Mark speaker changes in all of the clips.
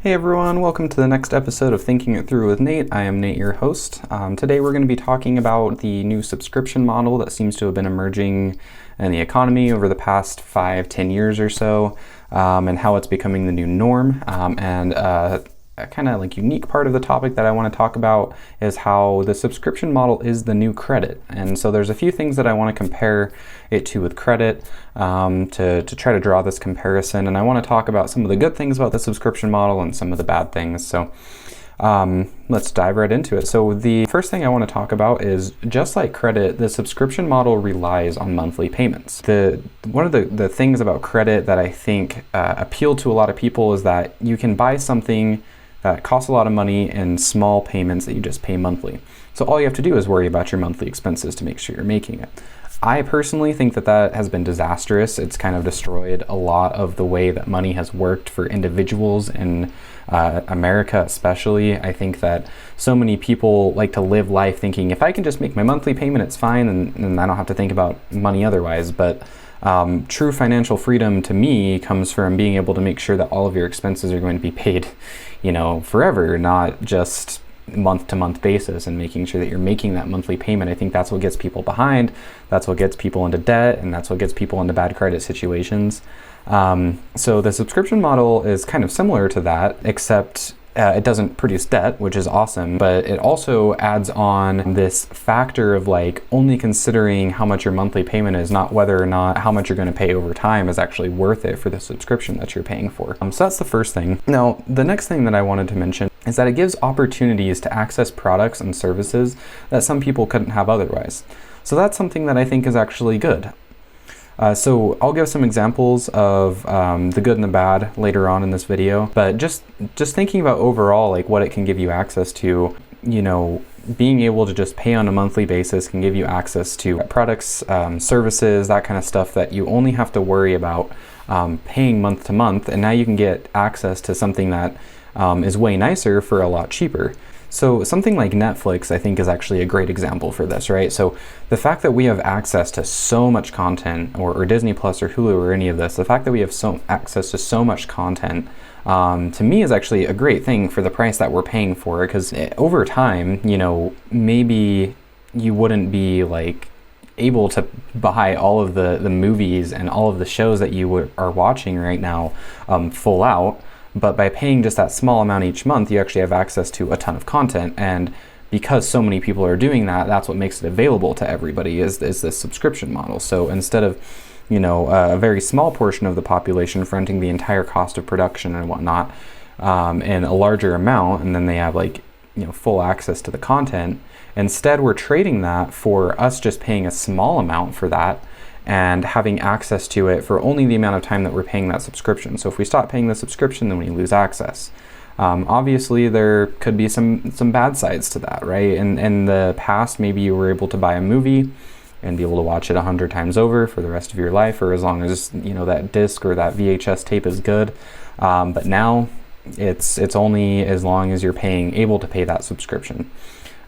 Speaker 1: Hey everyone, welcome to the next episode of Thinking It Through with Nate. I am Nate, your host. Today we're going to be talking about the new subscription model that seems to have been emerging in the economy over the past 5-10 years or so, and how it's becoming the new norm. A kind of unique part of the topic that I want to talk about is how the subscription model is the new credit. And so there's a few things that I want to compare it to with credit to try to draw this comparison. And I want to talk about some of the good things about the subscription model and some of the bad things. So let's dive right into it. So the first thing I want to talk about is, just like credit, the subscription model relies on monthly payments. One of the things about credit that I think appeal to a lot of people is that you can buy something that costs a lot of money in small payments that you just pay monthly. So all you have to do is worry about your monthly expenses to make sure you're making it. I personally think that has been disastrous. It's kind of destroyed a lot of the way that money has worked for individuals in America especially. I think that so many people like to live life thinking, if I can just make my monthly payment, it's fine, and I don't have to think about money otherwise. But true financial freedom to me comes from being able to make sure that all of your expenses are going to be paid, forever, not just month to month basis, and making sure that you're making that monthly payment. I think that's what gets people behind. That's what gets people into debt, and that's what gets people into bad credit situations. So the subscription model is kind of similar to that, except it doesn't produce debt, which is awesome, but it also adds on this factor of only considering how much your monthly payment is, not whether or not how much you're going to pay over time is actually worth it for the subscription that you're paying for. So that's the first thing. Now, the next thing that I wanted to mention is that it gives opportunities to access products and services that some people couldn't have otherwise. So that's something that I think is actually good. So I'll give some examples of the good and the bad later on in this video, but just thinking about overall what it can give you access to, being able to just pay on a monthly basis can give you access to products, services, that kind of stuff that you only have to worry about paying month to month, and now you can get access to something that is way nicer for a lot cheaper. So something like Netflix, I think, is actually a great example for this, right? So the fact that we have access to so much content, or Disney Plus or Hulu or any of this, the fact that we have access to so much content, to me is actually a great thing for the price that we're paying for it, because over time, maybe you wouldn't be able to buy all of the movies and all of the shows that you are watching right now full out. But by paying just that small amount each month, you actually have access to a ton of content. And because so many people are doing that, that's what makes it available to everybody is this subscription model. So instead of, a very small portion of the population fronting the entire cost of production and whatnot in a larger amount, and then they have full access to the content, instead we're trading that for us just paying a small amount for that and having access to it for only the amount of time that we're paying that subscription. So if we stop paying the subscription, then we lose access. Obviously, there could be some bad sides to that, right? In the past, maybe you were able to buy a movie and be able to watch it 100 times over for the rest of your life, or as long as that disc or that VHS tape is good. But now it's only as long as you're able to pay that subscription.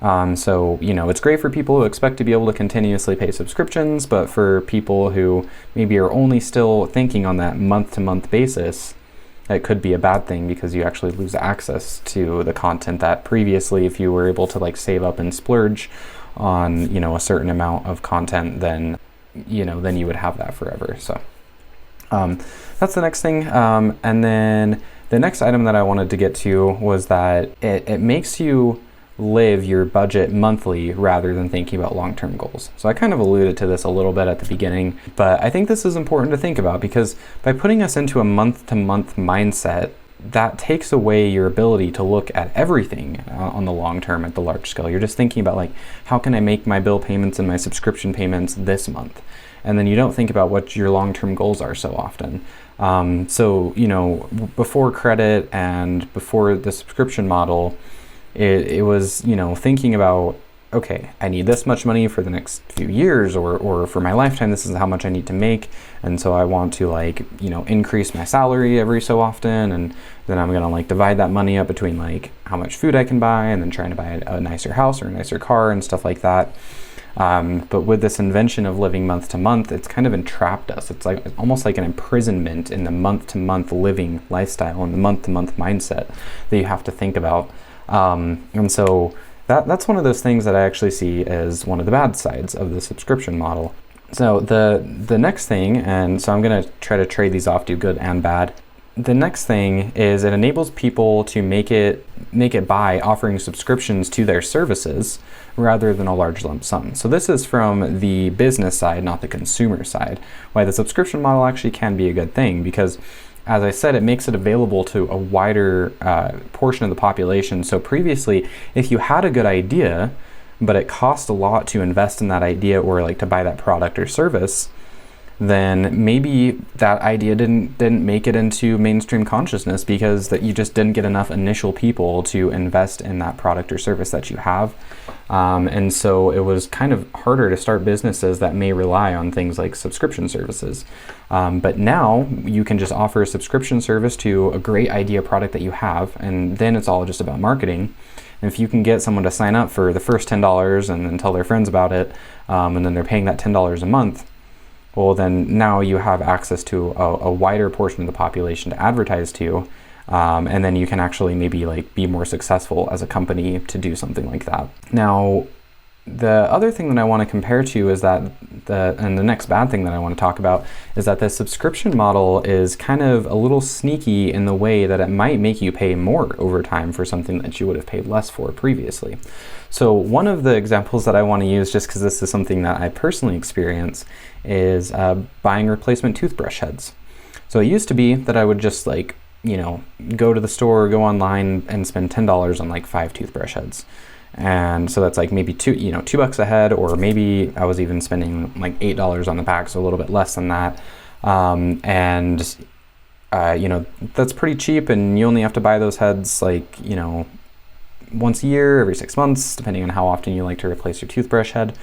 Speaker 1: So it's great for people who expect to be able to continuously pay subscriptions, but for people who maybe are only still thinking on that month-to-month basis, it could be a bad thing, because you actually lose access to the content that previously, if you were able to save up and splurge on a certain amount of content, then you would have that forever. So that's the next thing. And then the next item that I wanted to get to was that it makes you live your budget monthly rather than thinking about long-term goals. So I kind of alluded to this a little bit at the beginning, but I think this is important to think about, because by putting us into a month-to-month mindset, that takes away your ability to look at everything on the long term at the large scale. You're just thinking about how can I make my bill payments and my subscription payments this month? And then you don't think about what your long-term goals are so often. So before credit and before the subscription model, it was, thinking about, okay, I need this much money for the next few years, or for my lifetime, this is how much I need to make. And so I want to increase my salary every so often. And then I'm going to divide that money up between how much food I can buy, and then trying to buy a nicer house or a nicer car and stuff like that. But with this invention of living month to month, it's kind of entrapped us. It's like almost like an imprisonment in the month to month living lifestyle and the month to month mindset that you have to think about. And so that's one of those things that I actually see as one of the bad sides of the subscription model. So the next thing, and so I'm going to try to trade these off, do good and bad. The next thing is it enables people to make it by offering subscriptions to their services rather than a large lump sum. So this is from the business side, not the consumer side, why the subscription model actually can be a good thing, because as I said, it makes it available to a wider portion of the population. So previously, if you had a good idea, but it cost a lot to invest in that idea or like to buy that product or service, then maybe that idea didn't make it into mainstream consciousness because that you just didn't get enough initial people to invest in that product or service that you have. And so it was kind of harder to start businesses that may rely on things like subscription services. But now you can just offer a subscription service to a great idea product that you have, and then it's all just about marketing. And if you can get someone to sign up for the first $10 and then tell their friends about it, and then they're paying that $10 a month, well, then now you have access to a wider portion of the population to advertise to, and then you can actually maybe like be more successful as a company to do something like that. Now, the other thing that I want to compare to is that the next bad thing that I want to talk about is that the subscription model is kind of a little sneaky in the way that it might make you pay more over time for something that you would have paid less for previously. So one of the examples that I want to use, just because this is something that I personally experience, is buying replacement toothbrush heads. So it used to be that I would just like, go to the store, go online and spend $10 on like 5 toothbrush heads. And so that's like maybe $2 a head, or maybe I was even spending like $8 on the pack, so a little bit less than that. That's pretty cheap, and you only have to buy those heads like, once a year, every 6 months, depending on how often you like to replace your toothbrush head.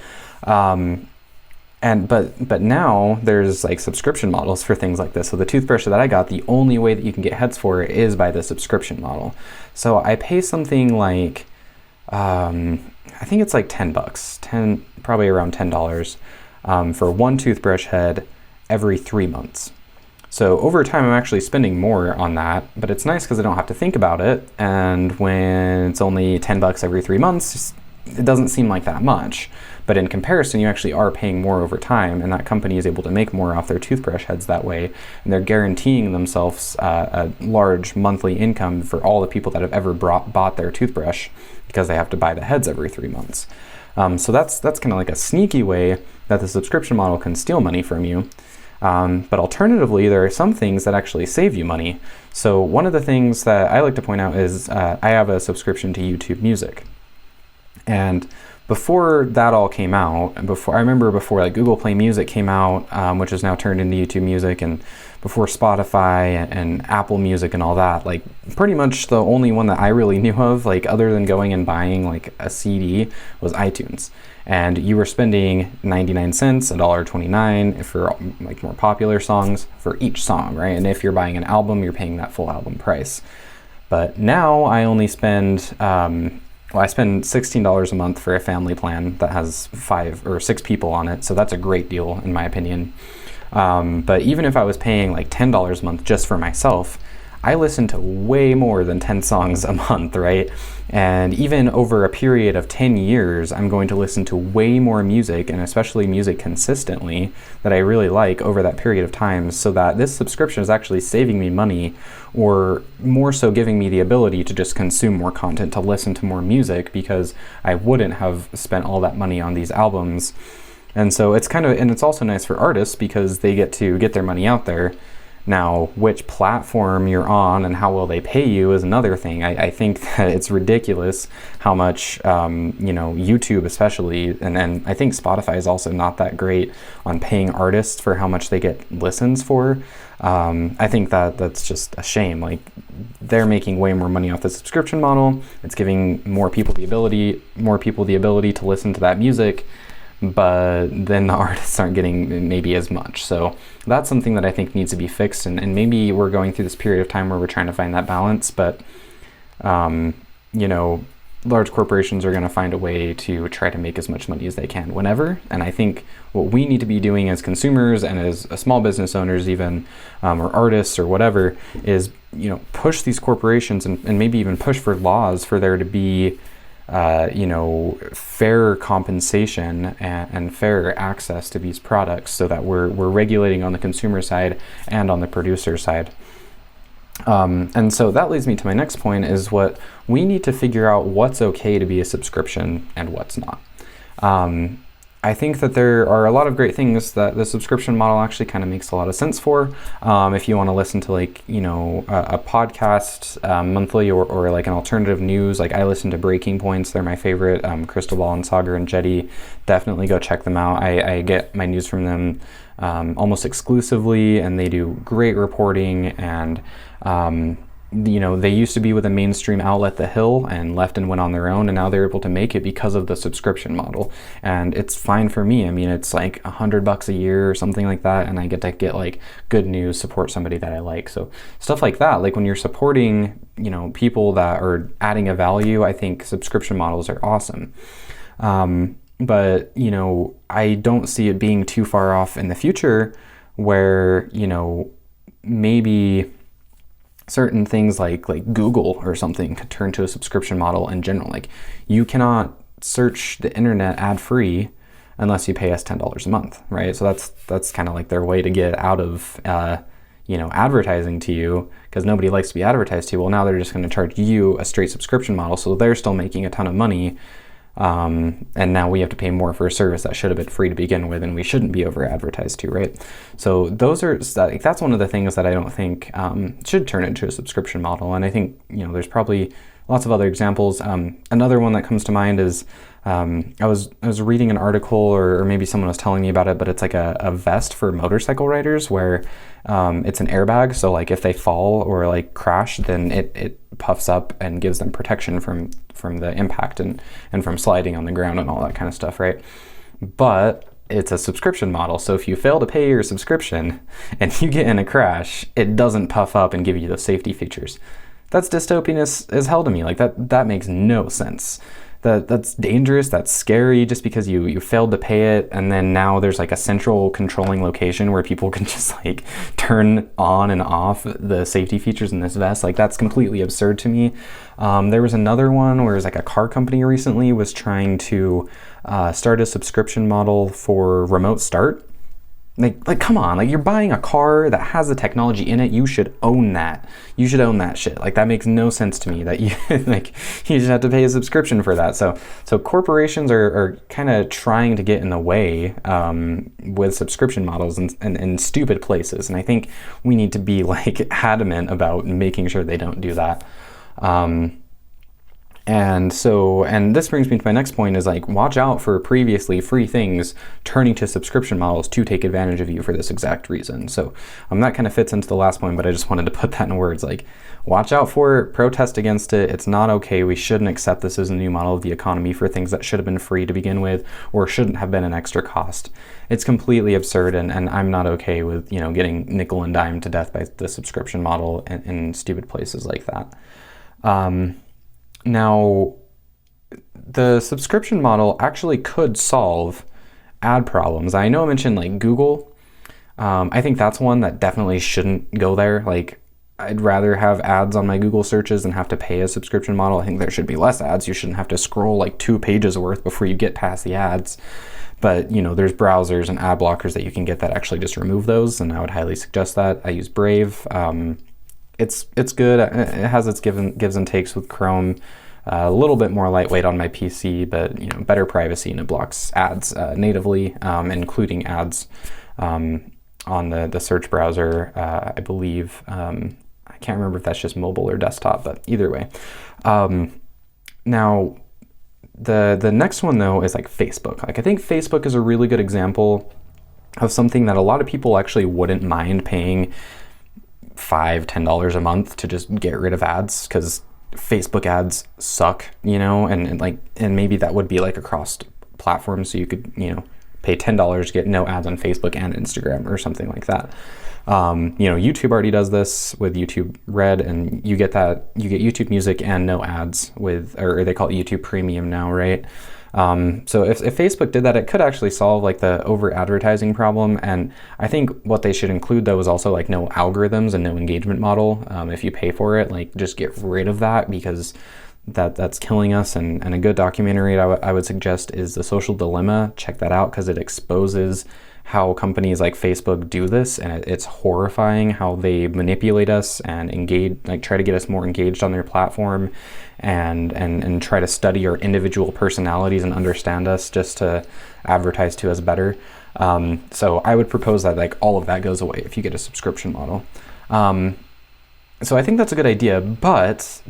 Speaker 1: But now there's like subscription models for things like this. So the toothbrush that I got, the only way that you can get heads for it is by the subscription model. So I pay something like, I think it's like $10, probably around $10, for one toothbrush head every 3 months. So over time, I'm actually spending more on that, but it's nice because I don't have to think about it. And when it's only $10 every 3 months, it doesn't seem like that much. But in comparison, you actually are paying more over time, and that company is able to make more off their toothbrush heads that way. And they're guaranteeing themselves a large monthly income for all the people that have ever bought their toothbrush, because they have to buy the heads every 3 months. So that's kind of like a sneaky way that the subscription model can steal money from you. But alternatively, there are some things that actually save you money. So one of the things that I like to point out is I have a subscription to YouTube Music. And before that all came out, I remember before like Google Play Music came out, which is now turned into YouTube Music, and before Spotify and Apple Music and all that, like pretty much the only one that I really knew of, like other than going and buying like a CD, was iTunes. And you were spending 99 cents, $1.29 for like more popular songs for each song, right? And if you're buying an album, you're paying that full album price. But now I only spend, I spend $16 a month for a family plan that has 5 or 6 people on it. So that's a great deal in my opinion. But even if I was paying like $10 a month just for myself, I listen to way more than 10 songs a month, right? And even over a period of 10 years, I'm going to listen to way more music, and especially music consistently, that I really like over that period of time, so that this subscription is actually saving me money, or more so giving me the ability to just consume more content, to listen to more music, because I wouldn't have spent all that money on these albums. And so it's it's also nice for artists because they get to get their money out there. Now, which platform you're on and how well they pay you is another thing. I think that it's ridiculous how much, YouTube especially, and then I think Spotify is also not that great on paying artists for how much they get listens for. I think that's just a shame. Like, they're making way more money off the subscription model. It's giving more people the ability to listen to that music, but then the artists aren't getting maybe as much. So that's something that I think needs to be fixed, and maybe we're going through this period of time where we're trying to find that balance. But large corporations are going to find a way to try to make as much money as they can whenever. And I think what we need to be doing as consumers and as small business owners even, or artists or whatever, is, push these corporations and maybe even push for laws for there to be fair compensation and fair access to these products, so that we're regulating on the consumer side and on the producer side. And so that leads me to my next point, is what we need to figure out what's okay to be a subscription and what's not. I think that there are a lot of great things that the subscription model actually kind of makes a lot of sense for. If you want to listen to a podcast monthly or like an alternative news, like I listen to Breaking Points, they're my favorite, Crystal Ball and Sagar and Jetty, definitely go check them out. I get my news from them almost exclusively, and they do great reporting, and they used to be with a mainstream outlet, The Hill, and left and went on their own, and now they're able to make it because of the subscription model. And it's fine for me. I mean, it's like $100 a year or something like that, and I get to get like good news, support somebody that I like. So stuff like that, like when you're supporting, people that are adding a value, I think subscription models are awesome. But I don't see it being too far off in the future where, maybe certain things like Google or something could turn to a subscription model in general. Like, you cannot search the internet ad-free unless you pay us $10 a month, right? So that's kind of like their way to get out of advertising to you, because nobody likes to be advertised to. Well, now they're just going to charge you a straight subscription model, so they're still making a ton of money. And now we have to pay more for a service that should have been free to begin with, and we shouldn't be over advertised to, right? So that's one of the things that I don't think should turn into a subscription model. And I think there's probably lots of other examples. Another one that comes to mind is I was reading an article, or maybe someone was telling me about it, but it's like a vest for motorcycle riders where it's an airbag. So like if they fall or like crash, then it puffs up and gives them protection from the impact and from sliding on the ground and all that kind of stuff, right? But it's a subscription model. So if you fail to pay your subscription and you get in a crash, it doesn't puff up and give you those safety features. That's dystopian as hell to me. Like that makes no sense. That's dangerous, that's scary, just because you failed to pay it, and then now there's like a central controlling location where people can just like turn on and off the safety features in this vest. Like, that's completely absurd to me. There was another one where it's like a car company recently was trying to start a subscription model for remote start. Like, come on, like, you're buying a car that has the technology in it. You should own that. You should own that shit. Like, that makes no sense to me that you you just have to pay a subscription for that. So corporations are kind of trying to get in the way with subscription models in stupid places. And I think we need to be like adamant about making sure they don't do that. And this brings me to my next point, is like, watch out for previously free things turning to subscription models to take advantage of you for this exact reason. So that kind of fits into the last point, but I just wanted to put that in words. Like, watch out for it, protest against it. It's not okay. We shouldn't accept this as a new model of the economy for things that should have been free to begin with, or shouldn't have been an extra cost. It's completely absurd, and I'm not okay with, getting nickel and dime to death by the subscription model in stupid places like that. Now, the subscription model actually could solve ad problems. I know I mentioned like Google. I think that's one that definitely shouldn't go there. Like, I'd rather have ads on my Google searches than have to pay a subscription model. I think there should be less ads. You shouldn't have to scroll like 2 pages worth before you get past the ads. But, there's browsers and ad blockers that you can get that actually just remove those, and I would highly suggest that. I use Brave. It's good. It has its gives and takes with Chrome. A little bit more lightweight on my PC, but better privacy, and it blocks ads natively, including ads on the search browser. I believe. I can't remember if that's just mobile or desktop, but either way. Now, the next one though is like Facebook. Like, I think Facebook is a really good example of something that a lot of people actually wouldn't mind paying $5-10 a month to just get rid of ads, because Facebook ads suck, and maybe that would be like across platforms, so you could pay $10 to get no ads on Facebook and Instagram or something like that. YouTube already does this with YouTube Red, and you get YouTube Music and no ads or they call it YouTube Premium now, right? So if Facebook did that, it could actually solve like the over advertising problem. And I think what they should include though is also like no algorithms and no engagement model. If you pay for it, like just get rid of that, because that's killing us. And a good documentary I would suggest is The Social Dilemma. Check that out, because it exposes how companies like Facebook do this, and it's horrifying how they manipulate us and try to get us more engaged on their platform, and try to study our individual personalities and understand us just to advertise to us better. So I would propose that like all of that goes away if you get a subscription model. So I think that's a good idea, but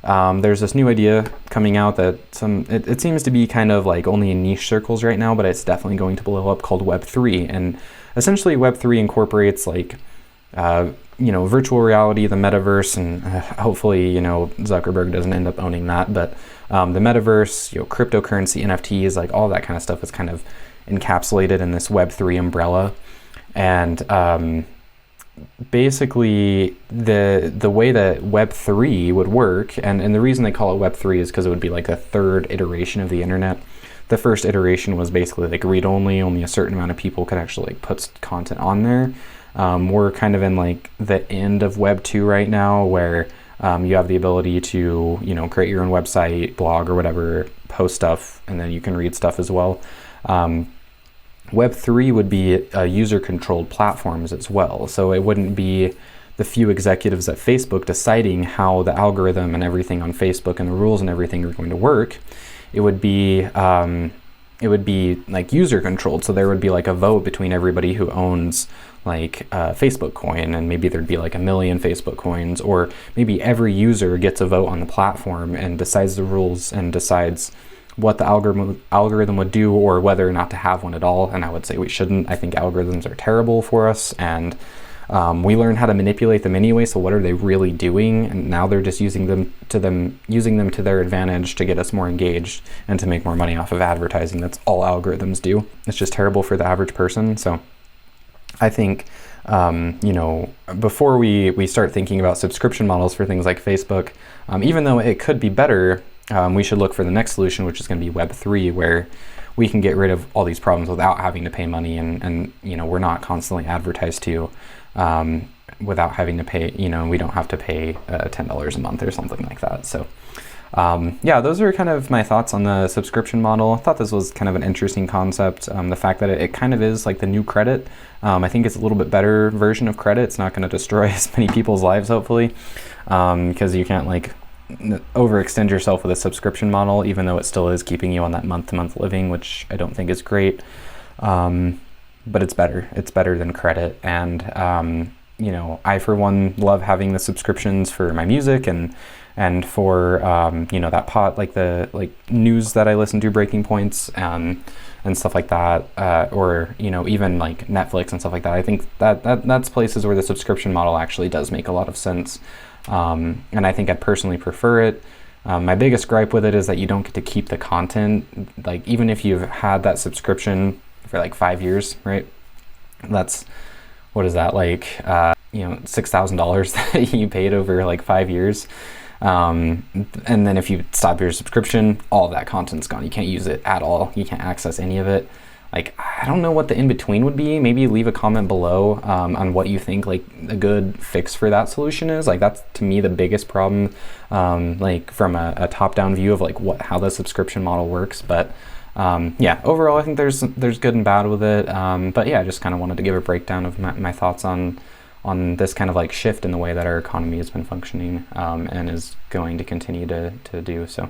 Speaker 1: there's this new idea coming out that it seems to be kind of like only in niche circles right now, but it's definitely going to blow up, called Web3. And essentially Web3 incorporates like, virtual reality, the metaverse, and hopefully, Zuckerberg doesn't end up owning that, but the metaverse, cryptocurrency, NFTs, like all that kind of stuff is kind of encapsulated in this Web3 umbrella. And basically the way that Web3 would work, and the reason they call it Web3 is because it would be like a third iteration of the internet. The first iteration was basically like read-only, only a certain amount of people could actually like put content on there. We're kind of in like the end of Web 2 right now, where you have the ability to, create your own website, blog, or whatever, post stuff, and then you can read stuff as well. Web 3 would be user-controlled platforms as well. So it wouldn't be the few executives at Facebook deciding how the algorithm and everything on Facebook and the rules and everything are going to work. It would be like user-controlled. So there would be like a vote between everybody who owns like Facebook coin, and maybe there'd be like 1 million Facebook coins, or maybe every user gets a vote on the platform and decides the rules and decides what the algorithm would do, or whether or not to have one at all. And I would say we shouldn't. I think algorithms are terrible for us, and we learn how to manipulate them anyway. So what are they really doing? And now they're just using them to their advantage to get us more engaged and to make more money off of advertising. That's all algorithms do. It's just terrible for the average person. So I think before we start thinking about subscription models for things like Facebook, even though it could be better, we should look for the next solution, which is going to be Web3, where we can get rid of all these problems without having to pay money, and we're not constantly advertised to without having to pay. We don't have to pay $10 a month or something like that. So those are kind of my thoughts on the subscription model. I thought this was kind of an interesting concept. The fact that it kind of is like the new credit. I think it's a little bit better version of credit. It's not going to destroy as many people's lives, hopefully, because you can't like overextend yourself with a subscription model, even though it still is keeping you on that month-to-month living, which I don't think is great. But it's better. It's better than credit. And I for one love having the subscriptions for my music and for that like the news that I listen to, Breaking Points, and stuff like that, or even like Netflix and stuff like that. I think that's places where the subscription model actually does make a lot of sense. And I think I'd personally prefer it. My biggest gripe with it is that you don't get to keep the content. Like, even if you've had that subscription for like 5 years, right? What is that, like, $6,000 that you paid over like 5 years. And then if you stop your subscription, all of that content's gone. You can't use it at all. You can't access any of it. Like, I don't know what the in-between would be. Maybe leave a comment below on what you think like a good fix for that solution is. Like, that's to me the biggest problem, like from a top-down view of like how the subscription model works. But overall I think there's good and bad with it. But yeah, I just kind of wanted to give a breakdown of my thoughts on this kind of like shift in the way that our economy has been functioning, and is going to continue to do so.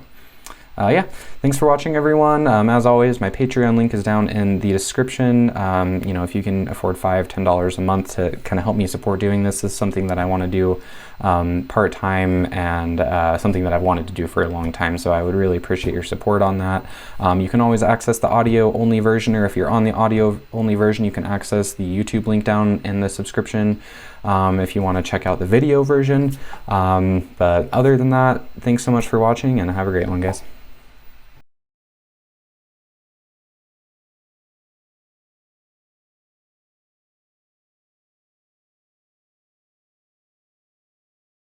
Speaker 1: Thanks for watching, everyone. As always, my Patreon link is down in the description. If you can afford $5-10 a month to kind of help me support doing this is something that I want to do part-time, and something that I've wanted to do for a long time. So I would really appreciate your support on that. You can always access the audio-only version, or if you're on the audio-only version, you can access the YouTube link down in the subscription if you want to check out the video version. But other than that, thanks so much for watching, and have a great one, guys.